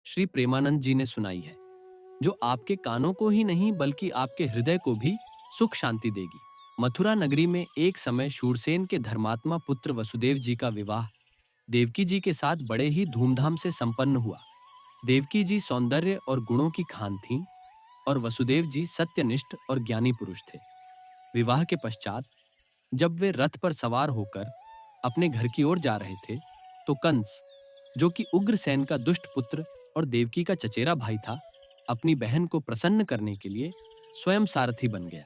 श्री प्रेमानंद जी ने सुनाई है, जो आपके कानों को ही नहीं बल्कि आपके हृदय को भी सुख शांति देगी। मथुरा नगरी में एक समय शूरसेन के धर्मात्मा पुत्र वसुदेव जी का विवाह देवकी जी के साथ बड़े ही धूमधाम से संपन्न हुआ। देवकी जी सौंदर्य और गुणों की खान थीं और वसुदेव जी सत्यनिष्ठ और ज्ञानी पुरुष थे। विवाह के पश्चात जब वे रथ पर सवार होकर अपने घर की ओर जा रहे थे, तो कंस, जो कि उग्रसेन का दुष्ट पुत्र और देवकी का चचेरा भाई था, अपनी बहन को प्रसन्न करने के लिए स्वयं सारथी बन गया।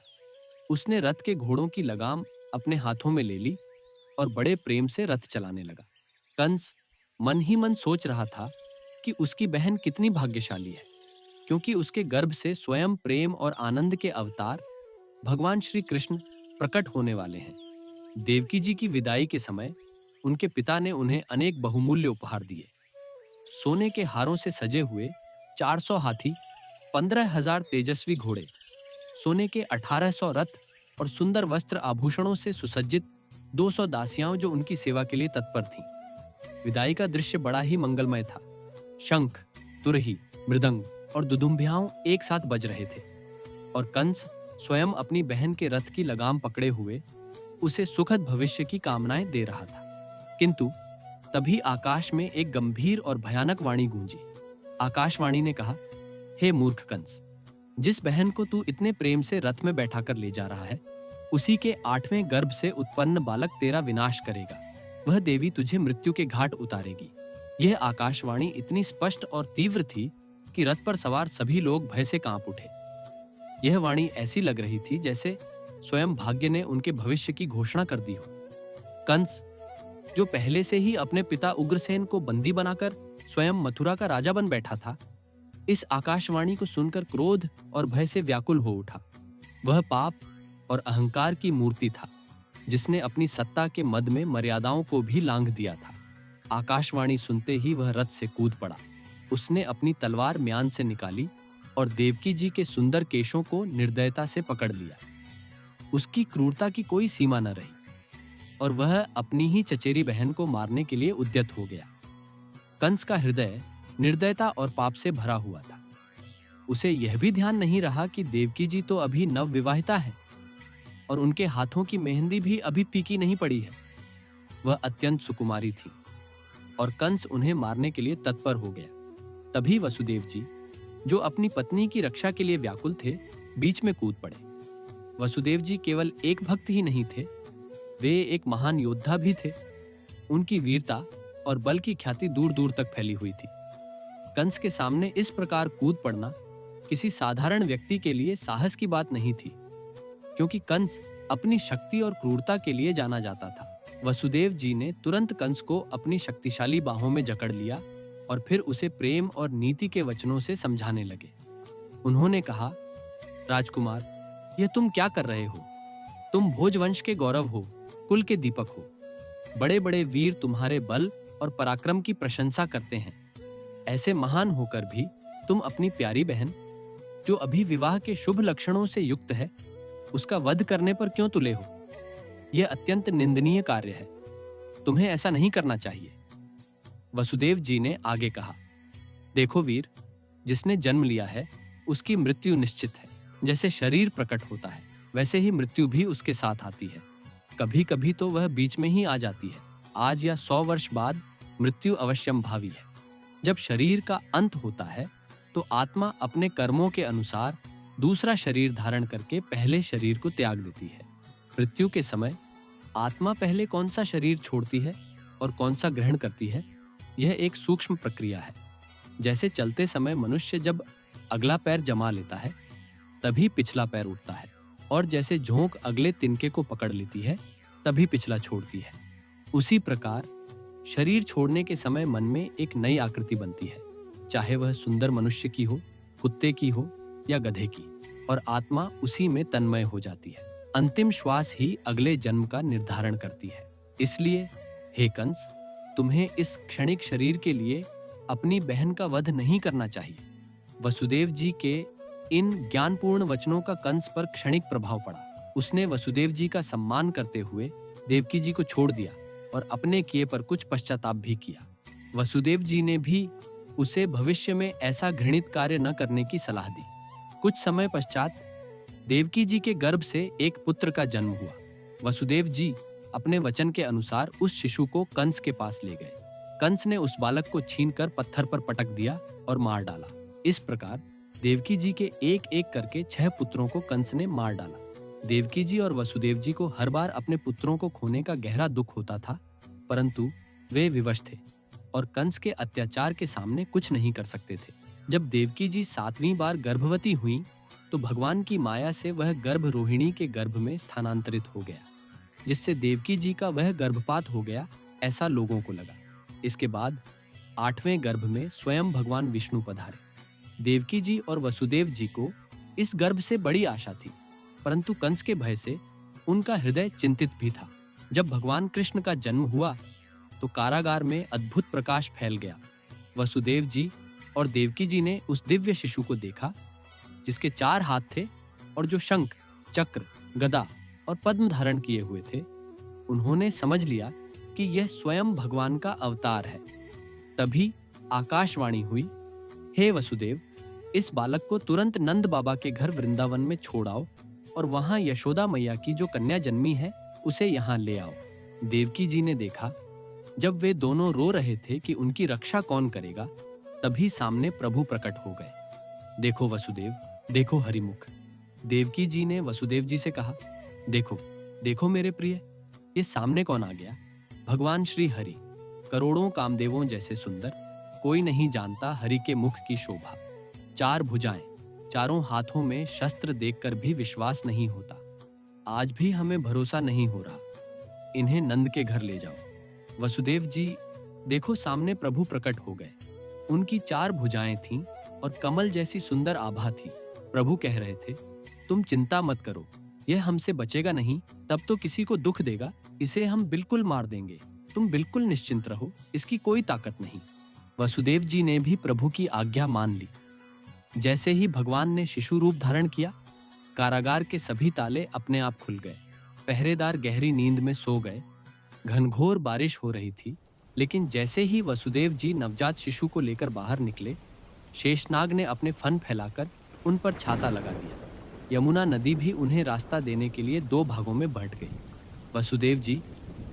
उसने रथ के घोड़ों की लगाम अपने हाथों में ले ली और बड़े प्रेम से रथ चलाने लगा। कंस मन ही मन सोच रहा था कि उसकी बहन कितनी भाग्यशाली है, क्योंकि उसके गर्भ से स्वयं प्रेम और आनंद के अवतार भगवान श्री कृष्ण प्रकट होने वाले हैं। देवकी जी की विदाई के समय उनके पिता ने उन्हें अनेक बहुमूल्य उपहार दिए। सोने के हारों से सजे हुए 400 हाथी, 15,000 तेजस्वी घोड़े, सोने के 1800 रथ और सुंदर वस्त्र आभूषणों से सुसज्जित 200 दासियां जो उनकी सेवा के लिए तत्पर थीं। विदाई का दृश्य बड़ा ही मंगलमय था। शंख, तुरही, मृदंग और दुदुम्बियां एक साथ बज रहे थे और कंस स्वयं अपनी बहन के रथ की लगाम पकड़े हुए उसे सुखद भविष्य की कामनाएं दे रहा था। किंतु तभी आकाश में एक गंभीर और भयानक वाणी गूंजी। आकाशवाणी ने कहा, हे मूर्ख कंस, जिस बहन को तू इतने प्रेम से रथ में बैठाकर ले जा रहा है, उसी के 8वें गर्भ से उत्पन्न बालक तेरा विनाश करेगा। वह देवी तुझे मृत्यु के घाट उतारेगी। यह आकाशवाणी इतनी स्पष्ट और तीव्र थी कि रथ पर सवार सभी लोग भय से कांप उठे। यह वाणी ऐसी लग रही थी जैसे स्वयं भाग्य ने उनके भविष्य की घोषणा कर दी हो। कंस, जो पहले से ही अपने पिता उग्रसेन को बंदी बनाकर स्वयं मथुरा का राजा बन बैठा था, इस आकाशवाणी को सुनकर क्रोध और भय से व्याकुल हो उठा। वह पाप और अहंकार की मूर्ति था, जिसने अपनी सत्ता के मद में मर्यादाओं को भी लांघ दिया था। आकाशवाणी सुनते ही वह रथ से कूद पड़ा। उसने अपनी तलवार म्यान से निकाली और देवकी जी के सुंदर केशों को निर्दयता से पकड़ लिया। उसकी क्रूरता की कोई सीमा न रही और वह अपनी ही चचेरी बहन को मारने के लिए उद्यत हो गया। कंस का हृदय निर्दयता और पाप से भरा हुआ था। उसे यह भी ध्यान नहीं रहा कि देवकी जी तो अभी नव विवाहिता है और उनके हाथों की मेहंदी भी अभी फीकी नहीं पड़ी है। वह अत्यंत सुकुमारी थी और कंस उन्हें मारने के लिए तत्पर हो गया। तभी वसुदेव जी, जो अपनी पत्नी की रक्षा के लिए व्याकुल थे, बीच में कूद पड़े। वसुदेव जी केवल एक भक्त ही नहीं थे, वे एक महान योद्धा भी थे। उनकी वीरता और बल की ख्याति दूर दूर तक फैली हुई थी। कंस के सामने इस प्रकार कूद पड़ना किसी साधारण व्यक्ति के लिए साहस की बात नहीं थी, क्योंकि कंस अपनी शक्ति और क्रूरता के लिए जाना जाता था। वसुदेव जी ने तुरंत कंस को अपनी शक्तिशाली बाहों में जकड़ लिया और फिर उसे प्रेम और नीति के वचनों से समझाने लगे। उन्होंने कहा, राजकुमार, यह तुम क्या कर रहे हो? तुम भोजवंश के गौरव हो, कुल के दीपक हो। बड़े बड़े वीर तुम्हारे बल और पराक्रम की प्रशंसा करते हैं। ऐसे महान होकर भी तुम अपनी प्यारी बहन, जो अभी विवाह के शुभ लक्षणों से युक्त है, उसका वध करने पर क्यों तुले हो? यह अत्यंत निंदनीय कार्य है। तुम्हें ऐसा नहीं करना चाहिए। वसुदेव जी ने आगे कहा, देखो वीर, जिसने जन्म लिया है उसकी मृत्यु निश्चित है। जैसे शरीर प्रकट होता है, वैसे ही मृत्यु भी उसके साथ आती है। कभी कभी तो वह बीच में ही आ जाती है। आज या 100 वर्ष बाद मृत्यु अवश्यंभावी है। जब शरीर का अंत होता है तो आत्मा अपने कर्मों के अनुसार दूसरा शरीर धारण करके पहले शरीर को त्याग देती है। मृत्यु के समय आत्मा पहले कौन सा शरीर छोड़ती है और कौन सा ग्रहण करती है, यह एक सूक्ष्म प्रक्रिया है। जैसे चलते समय मनुष्य जब अगला पैर जमा लेता है, तभी पिछला पैर उठता है, और जैसे झोंक अगले तिनके को पकड़ लेती है, तभी पिछला छोड़ती है। उसी प्रकार शरीर छोड़ने के समय मन में एक नई आकृति बनती है, चाहे वह सुंदर मनुष्य की हो, कुत्ते की हो या गधे की, और आत्मा उसी में तन्मय हो जाती है। अंतिम श्वास ही अगले जन्म का निर्धारण करती है। इसलिए हे कंस, तुम्हें इस क्षणिक शरीर के लिए अपनी बहन का वध नहीं करना चाहिए। वसुदेव जी के इन ज्ञानपूर्ण वचनों का कंस पर क्षणिक प्रभाव पड़ा। उसने वसुदेव जी का सम्मान करते हुए देवकी जी को छोड़ दिया और अपने किए पर कुछ पश्चाताप भी किया। वसुदेव जी ने भी उसे भविष्य में ऐसा घृणित कार्य न करने की सलाह दी। कुछ समय पश्चात देवकी जी के गर्भ से एक पुत्र का जन्म हुआ। वसुदेव जी अपने वचन के अनुसार उस शिशु को कंस के पास ले गए। कंस ने उस बालक को छीनकर पत्थर पर पटक दिया और मार डाला। इस प्रकार देवकी जी के एक एक करके 6 पुत्रों को कंस ने मार डाला। देवकी जी और वसुदेव जी को हर बार अपने पुत्रों को खोने का गहरा दुख होता था, परंतु वे विवश थे और कंस के अत्याचार के सामने कुछ नहीं कर सकते थे। जब देवकी जी 7वीं बार गर्भवती हुई तो भगवान की माया से वह गर्भ रोहिणी के गर्भ में स्थानांतरित हो गया, जिससे देवकी जी का वह गर्भपात हो गया, ऐसा लोगों को लगा। इसके बाद 8वें गर्भ में स्वयं भगवान विष्णु पधारे। देवकी जी और वसुदेव जी को इस गर्भ से बड़ी आशा थी, परंतु कंस के भय से उनका हृदय चिंतित भी था। जब भगवान कृष्ण का जन्म हुआ तो कारागार में अद्भुत प्रकाश फैल गया। वसुदेव जी और देवकी जी ने उस दिव्य शिशु को देखा, जिसके 4 हाथ थे और जो शंख, चक्र, गदा और पद्म धारण किए हुए थे। उन्होंने समझ लिया कि यह स्वयं भगवान का अवतार है। तभी आकाशवाणी हुई, हे वसुदेव, इस बालक को तुरंत नंद बाबा के घर वृंदावन में छोड़ आओ और वहां यशोदा मैया की जो कन्या जन्मी है उसे यहाँ ले आओ। देवकी जी ने देखा, जब वे दोनों रो रहे थे कि उनकी रक्षा कौन करेगा, तभी सामने प्रभु प्रकट हो गए। देखो वसुदेव, देखो हरिमुख। देवकी जी ने वसुदेव जी से कहा, देखो देखो मेरे प्रिय, ये सामने कौन आ गया? भगवान श्री हरि, करोड़ों कामदेवों जैसे सुंदर, कोई नहीं जानता हरि के मुख की शोभा। 4 भुजाएं, चारों हाथों में शस्त्र देखकर भी विश्वास नहीं होता। आज भी हमें भरोसा नहीं हो रहा। इन्हें नंद के घर ले जाओ। वसुदेव जी, देखो सामने प्रभु प्रकट हो गए। उनकी 4 भुजाएं थीं और कमल जैसी सुंदर आभा थी। प्रभु कह रहे थे, तुम चिंता मत करो, यह हमसे बचेगा नहीं, तब तो किसी को दुख देगा, इसे हम बिल्कुल मार देंगे। तुम बिल्कुल निश्चिंत रहो, इसकी कोई ताकत नहीं। वसुदेव जी ने भी प्रभु की आज्ञा मान ली। जैसे ही भगवान ने शिशु रूप धारण किया, कारागार के सभी ताले अपने आप खुल गए। पहरेदार गहरी नींद में सो गए। घनघोर बारिश हो रही थी, लेकिन जैसे ही वसुदेव जी नवजात शिशु को लेकर बाहर निकले, शेषनाग ने अपने फन फैलाकर उन पर छाता लगा दिया। यमुना नदी भी उन्हें रास्ता देने के लिए 2 भागों में बंट गई। वसुदेव जी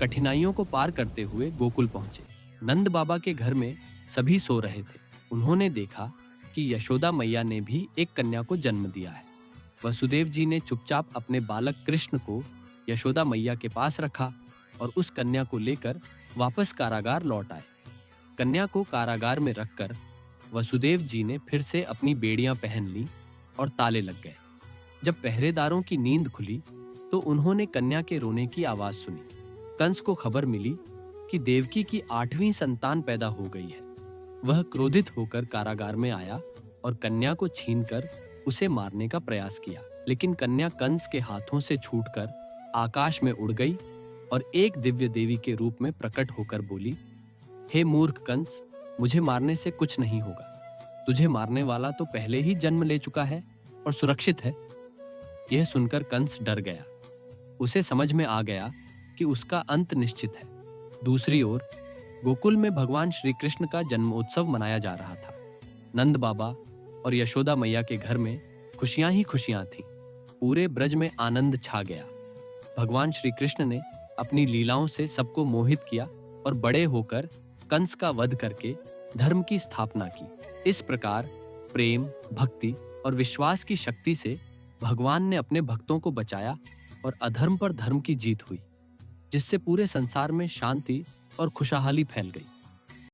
कठिनाइयों को पार करते हुए गोकुल पहुंचे। नंद बाबा के घर में सभी सो रहे थे। उन्होंने देखा कि यशोदा मैया ने भी एक कन्या को जन्म दिया है। वसुदेव जी ने चुपचाप अपने बालक कृष्ण को यशोदा मैया के पास रखा और उस कन्या को लेकर वापस कारागार लौट आए। कन्या को कारागार में रखकर वसुदेव जी ने फिर से अपनी बेड़ियां पहन ली और ताले लग गए। जब पहरेदारों की नींद खुली तो उन्होंने कन्या के रोने की आवाज सुनी। कंस को खबर मिली कि देवकी की 8वीं संतान पैदा हो गई है। वह क्रोधित होकर कारागार में आया और कन्या को छीनकर उसे मारने का प्रयास किया, लेकिन कन्या कंस के हाथों से छूटकर आकाश में उड़ गई और एक दिव्य देवी के रूप में प्रकट होकर बोली, हे मूर्ख कंस, मुझे मारने से कुछ नहीं होगा। तुझे मारने वाला तो पहले ही जन्म ले चुका है और सुरक्षित है। यह सुनकर कंस डर गया। उसे समझ में आ गया कि उसका अंत निश्चित है। दूसरी ओर गोकुल में भगवान श्री कृष्ण का जन्मोत्सव मनाया जा रहा था। नंद बाबा और यशोदा मैया के घर में खुशियां ही खुशियां थीं। पूरे ब्रज में आनंद छा गया। भगवान श्री कृष्ण ने अपनी लीलाओं से सबको मोहित किया और बड़े होकर कंस का वध करके धर्म की स्थापना की। इस प्रकार प्रेम, भक्ति और विश्वास की शक्ति से भगवान ने अपने भक्तों को बचाया और अधर्म पर धर्म की जीत हुई, जिससे पूरे संसार में शांति और खुशहाली फैल गई।